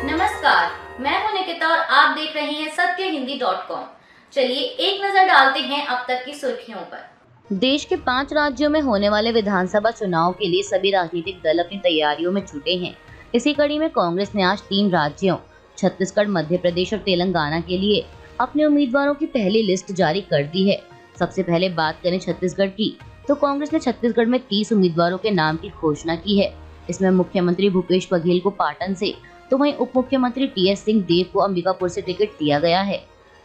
नमस्कार, मैं हूं निकिता और आप देख रहे हैं सत्यहिंदी.com। चलिए एक नजर डालते हैं अब तक की सुर्खियों पर। देश के 5 राज्यों में होने वाले विधानसभा चुनाव के लिए सभी राजनीतिक दल अपनी तैयारियों में जुटे हैं। इसी कड़ी में कांग्रेस ने आज 3 राज्यों छत्तीसगढ़, मध्य प्रदेश और तेलंगाना के लिए अपने उम्मीदवारों की पहली लिस्ट जारी कर दी है। सबसे पहले बात करें छत्तीसगढ़ की, तो कांग्रेस ने छत्तीसगढ़ में 30 उम्मीदवारों के नाम की घोषणा की है। इसमें मुख्यमंत्री भूपेश बघेल को पाटन से, तो वहीं उप मुख्यमंत्री टीएस सिंहदेव को अंबिकापुर से टिकट दिया गया है।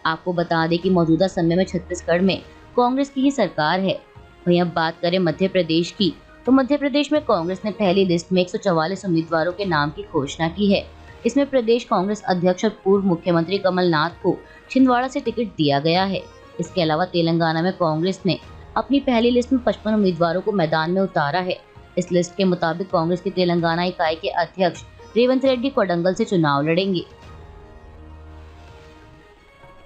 आपको बता दें कि मौजूदा समय में छत्तीसगढ़ में कांग्रेस की ही सरकार है। वहीं अब बात करें मध्य प्रदेश की, तो मध्य प्रदेश में कांग्रेस ने पहली लिस्ट में 144 उम्मीदवारों के नाम की घोषणा की है। इसमें प्रदेश कांग्रेस अध्यक्ष और पूर्व मुख्यमंत्री कमलनाथ को छिंदवाड़ा से टिकट दिया गया है। इसके अलावा तेलंगाना में कांग्रेस ने अपनी पहली लिस्ट में 55 उम्मीदवारों को मैदान में उतारा है। इस लिस्ट के मुताबिक कांग्रेस की तेलंगाना इकाई के अध्यक्ष रेवंत रेड्डी कोडंगल से चुनाव लड़ेंगे।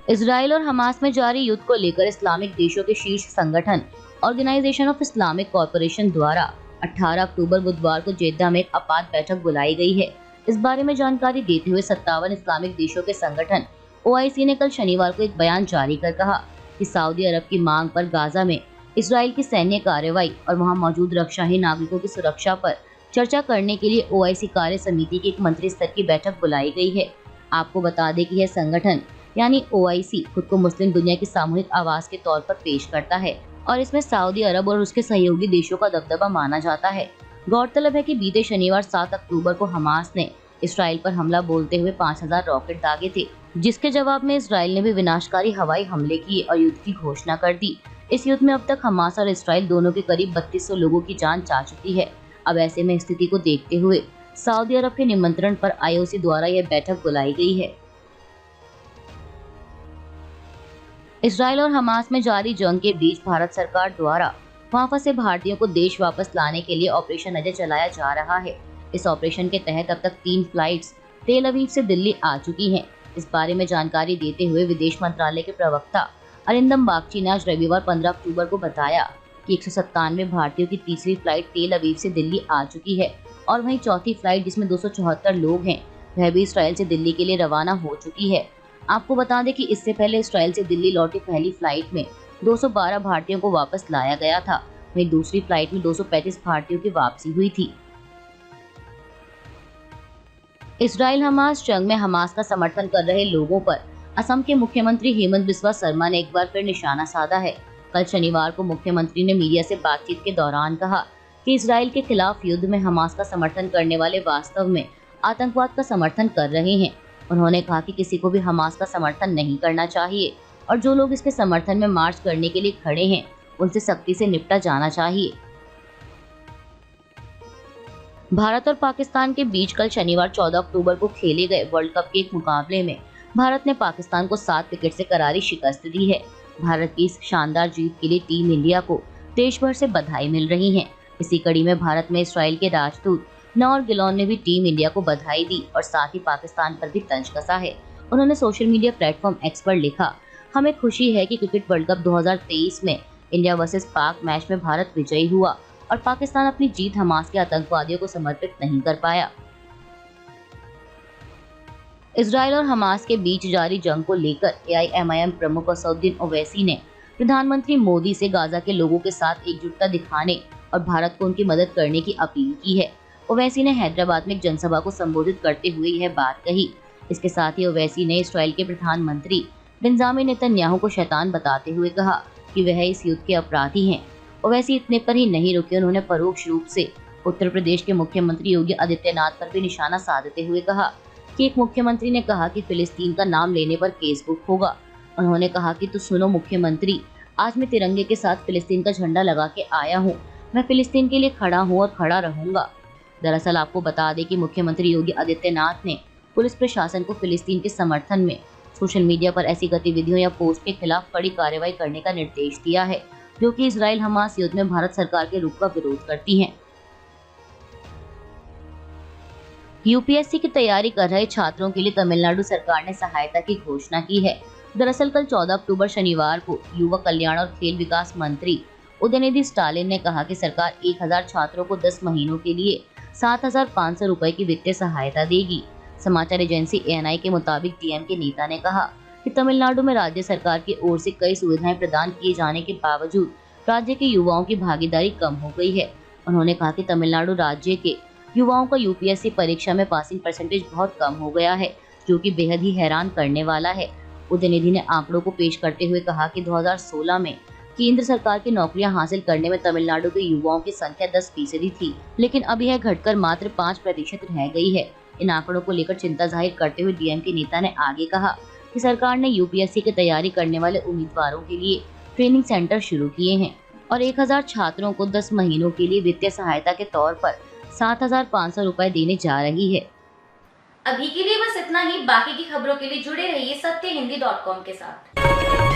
इजराइल और हमास में जारी युद्ध को लेकर इस्लामिक देशों के शीर्ष संगठन ऑर्गेनाइजेशन ऑफ इस्लामिक कॉरपोरेशन द्वारा 18 अक्टूबर बुधवार को जेद्दा में एक आपात बैठक बुलाई गई है। इस बारे में जानकारी देते हुए 57 इस्लामिक देशों के संगठन OIC ने कल शनिवार को एक बयान जारी कर कहा कि सऊदी अरब की मांग पर गाजा में इजराइल की सैन्य कार्रवाई और वहां मौजूद रक्षाहीन नागरिकों की सुरक्षा पर चर्चा करने के लिए OIC कार्य समिति की एक मंत्री स्तर की बैठक बुलाई गई है। आपको बता दें कि यह संगठन यानी OIC खुद को मुस्लिम दुनिया की सामूहिक आवाज के तौर पर पेश करता है और इसमें सऊदी अरब और उसके सहयोगी देशों का दबदबा माना जाता है। गौरतलब है कि बीते शनिवार 7 अक्टूबर को हमास ने इसराइल पर हमला बोलते हुए 5000 रॉकेट दागे थे, जिसके जवाब में इसराइल ने भी विनाशकारी हवाई हमले किए और युद्ध की घोषणा कर दी। इस युद्ध में अब तक हमास और इसराइल दोनों के करीब 3200 लोगों की जान जा चुकी है। अब ऐसे में स्थिति को देखते हुए सऊदी अरब के निमंत्रण पर IOC द्वारा यह बैठक बुलाई गई है। इसराइल और हमास में जारी जंग के बीच भारत सरकार द्वारा वहां फंसे भारतीयों को देश वापस लाने के लिए ऑपरेशन अजय चलाया जा रहा है। इस ऑपरेशन के तहत अब तक 3 फ्लाइट्स तेल अवीव से दिल्ली आ चुकी हैं। इस बारे में जानकारी देते हुए विदेश मंत्रालय के प्रवक्ता अरिंदम बागची ने आज रविवार 15 अक्टूबर को बताया कि 197 भारतीयों की तीसरी फ्लाइट तेल अवीव से दिल्ली आ चुकी है और वहीं चौथी फ्लाइट, जिसमें 274 लोग हैं, वह भी इसराइल से दिल्ली के लिए रवाना हो चुकी है। आपको बता दें कि इससे पहले इसराइल से दिल्ली लौटी पहली फ्लाइट में 212 भारतीयों को वापस लाया गया था। वहीं दूसरी फ्लाइट में 235 भारतीयों की वापसी हुई थी। इसराइल हमास जंग में हमास का समर्थन कर रहे लोगों पर असम के मुख्यमंत्री हेमंत बिस्वा शर्मा ने एक बार फिर निशाना साधा है। कल शनिवार को मुख्यमंत्री ने मीडिया से बातचीत के दौरान कहा कि इसराइल के खिलाफ युद्ध में हमास का समर्थन करने वाले वास्तव में आतंकवाद का समर्थन कर रहे हैं। उन्होंने कहा कि किसी को भी हमास का समर्थन नहीं करना चाहिए और जो लोग इसके समर्थन में मार्च करने के लिए खड़े हैं, उनसे सख्ती से निपटा जाना चाहिए। भारत और पाकिस्तान के बीच कल शनिवार 14 अक्टूबर को खेले गए वर्ल्ड कप के एक मुकाबले में भारत ने पाकिस्तान को 7 विकेट से करारी शिकस्त दी है। भारत की इस शानदार जीत के लिए टीम इंडिया को देश भर से बधाई मिल रही है। इसी कड़ी में भारत में इसराइल के राजदूत नौर गिलॉन ने भी टीम इंडिया को बधाई दी और साथ ही पाकिस्तान पर भी तंज कसा है। उन्होंने सोशल मीडिया प्लेटफॉर्म X पर लिखा, हमें खुशी है कि क्रिकेट वर्ल्ड कप 2023 में इंडिया वर्सेस पाक मैच में भारत विजयी हुआ और पाकिस्तान अपनी जीत हमास के आतंकवादियों को समर्पित नहीं कर पाया। इजराइल और हमास के बीच जारी जंग को लेकर AIMIM प्रमुख असदुद्दीन ओवैसी ने प्रधानमंत्री मोदी से गाजा के लोगों के साथ एकजुटता दिखाने और भारत को उनकी मदद करने की अपील की है। ओवैसी ने हैदराबाद में एक जनसभा को संबोधित करते हुए यह बात कही। इसके साथ ही ओवैसी ने इसराइल के प्रधानमंत्री बेंजामिन नेतन्याहू को शैतान बताते हुए कहा कि वह इस युद्ध के अपराधी हैं। ओवैसी इतने पर ही नहीं रुके, उन्होंने परोक्ष रूप से उत्तर प्रदेश के मुख्यमंत्री योगी आदित्यनाथ पर भी निशाना साधते हुए कहा कि एक मुख्यमंत्री ने कहा कि फिलिस्तीन का नाम लेने पर केस बुक होगा। उन्होंने कहा कि तो सुनो मुख्यमंत्री, आज मैं तिरंगे के साथ फिलिस्तीन का झंडा लगा के आया हूँ। मैं फिलिस्तीन के लिए खड़ा हूँ और खड़ा रहूंगा। दरअसल आपको बता दें कि मुख्यमंत्री योगी आदित्यनाथ ने पुलिस प्रशासन को फिलिस्तीन के समर्थन में सोशल मीडिया पर ऐसी गतिविधियों या पोस्ट के खिलाफ कड़ी कार्रवाई करने का निर्देश दिया है, जो कि इजराइल हमास युद्ध में भारत सरकार के रुख का विरोध करती हैं। UPSC की तैयारी कर रहे छात्रों के लिए तमिलनाडु सरकार ने सहायता की घोषणा की है। दरअसल कल 14 अक्टूबर शनिवार को युवा कल्याण और खेल विकास मंत्री उदयनिधि स्टालिन ने कहा कि सरकार 1000 छात्रों को 10 महीनों के लिए 7,500 रुपए की वित्तीय सहायता देगी। समाचार एजेंसी ANI के मुताबिक डीएम के नेता ने कहा कि तमिलनाडु में राज्य सरकार की ओर से कई सुविधाएं प्रदान किए जाने के बावजूद राज्य के युवाओं की भागीदारी कम हो गई है। उन्होंने कहा कि तमिलनाडु राज्य के युवाओं का यूपीएससी परीक्षा में पासिंग परसेंटेज बहुत कम हो गया है, जो कि बेहद ही हैरान करने वाला है। उदयनिधि ने आंकड़ों को पेश करते हुए कहा कि 2016 में केंद्र सरकार की नौकरियां हासिल करने में तमिलनाडु के युवाओं की संख्या 10% थी, लेकिन अब यह घटकर मात्र 5% रह गई है। इन आंकड़ों को लेकर चिंता जाहिर करते हुए डीएम के नेता ने आगे कहा कि सरकार ने यूपीएससी की तैयारी करने वाले उम्मीदवारों के लिए ट्रेनिंग सेंटर शुरू किए हैं और 1000 छात्रों को 10 महीनों के लिए वित्तीय सहायता के तौर पर 7,500 रुपए देने जा रही है। अभी के लिए बस इतना ही। बाकी की खबरों के लिए जुड़े रहिए सत्यहिंदी.com के साथ।